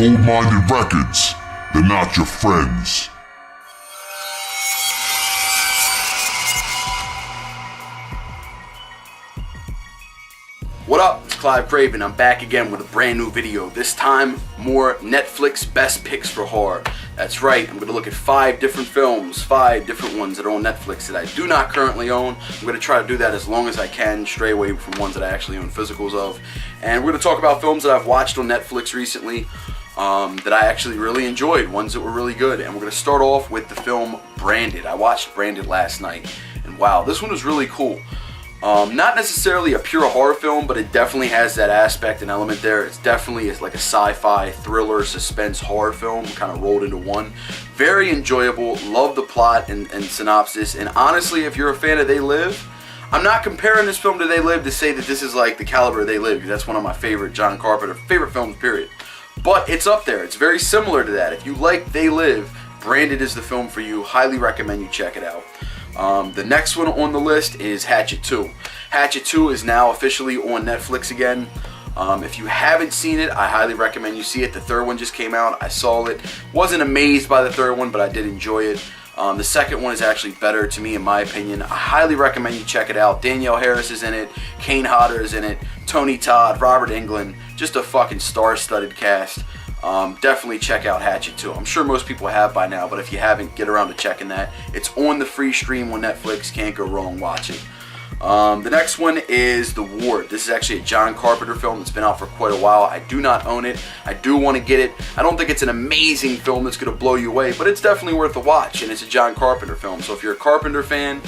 Goldminded Records, they're not your friends. What up? It's Klive Kraven. I'm back again with a brand new video. This time, more Netflix best picks for horror. That's right, I'm going to look at 5 different films, 5 different ones that are on Netflix that I do not currently own. I'm going to try to do that as long as I can, stray away from ones that I actually own physicals of. And we're going to talk about films that I've watched on Netflix recently that I actually really enjoyed, ones that were really good. And we're going to start off with the film Branded. I watched Branded last night, and wow, this one was really cool. Not necessarily a pure horror film, but it definitely has that aspect and element there. It's definitely like a sci-fi, thriller, suspense, horror film kind of rolled into one. Very enjoyable. Love the plot and synopsis. And honestly, if you're a fan of They Live, I'm not comparing this film to They Live to say that this is like the caliber of They Live, because that's one of my favorite John Carpenter favorite films, period. But it's up there. It's very similar to that. If you like They Live, Branded is the film for you. Highly recommend you check it out. The next one on the list is Hatchet 2. Hatchet 2 is now officially on Netflix again. If you haven't seen it, I highly recommend you see it. The third one just came out. I saw it. Wasn't amazed by the third one, but I did enjoy it. The second one is actually better to me, in my opinion. I highly recommend you check it out. Danielle Harris is in it. Kane Hodder is in it. Tony Todd, Robert Englund. Just a fucking star-studded cast. Definitely check out Hatchet 2. I'm sure most people have by now, but if you haven't, get around to checking that. It's on the free stream on Netflix. Can't go wrong. Watch it. The next one is The Ward. This is actually a John Carpenter film that's been out for quite a while. I do not own it. I do want to get it. I don't think it's an amazing film that's going to blow you away, but it's definitely worth a watch, and it's a John Carpenter film. So if you're a Carpenter fan,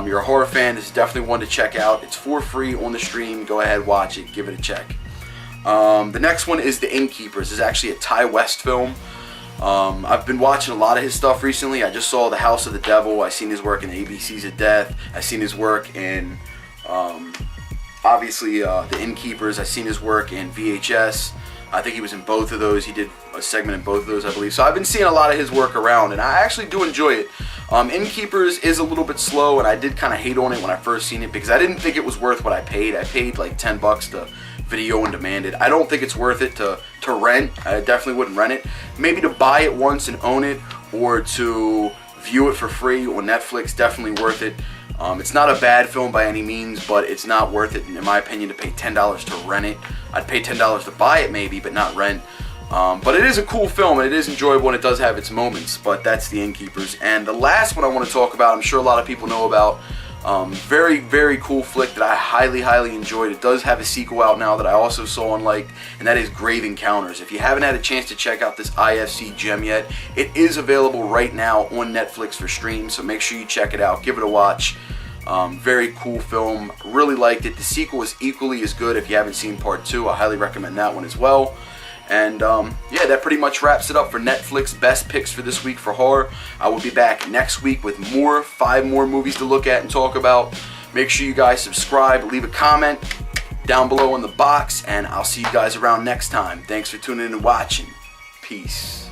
you're a horror fan, this is definitely one to check out. It's for free on the stream. Go ahead, watch it. Give it a check. The next one is The Innkeepers. This is actually a Ty West film. I've been watching a lot of his stuff recently. I just saw The House of the Devil. I've seen his work in ABCs of Death. I've seen his work in, obviously, The Innkeepers. I've seen his work in VHS. I think he was in both of those. He did a segment in both of those, I believe. So I've been seeing a lot of his work around, and I actually do enjoy it. Innkeepers is a little bit slow, and I did kind of hate on it when I first seen it because I didn't think it was worth what I paid. I paid like $10 to video on demand it. I don't think it's worth it to rent. I definitely wouldn't rent it. Maybe to buy it once and own it, or to view it for free on Netflix. Definitely worth it. It's not a bad film by any means, but it's not worth it, in my opinion, to pay $10 to rent it. I'd pay $10 to buy it maybe, but not rent. But it is a cool film, and it is enjoyable, and it does have its moments, but that's The Innkeepers. And the last one I want to talk about, I'm sure a lot of people know about. Very, very cool flick that I highly, highly enjoyed. It does have a sequel out now that I also saw and liked, and that is Grave Encounters. If you haven't had a chance to check out this IFC gem yet, it is available right now on Netflix for stream, so make sure you check it out. Give it a watch. Very cool film. Really liked it. The sequel is equally as good. If you haven't seen part 2, I highly recommend that one as well. And yeah, that pretty much wraps it up for Netflix best picks for this week for horror. I will be back next week with 5 more movies to look at and talk about. Make sure you guys subscribe, leave a comment down below in the box, and I'll see you guys around next time. Thanks for tuning in and watching. Peace.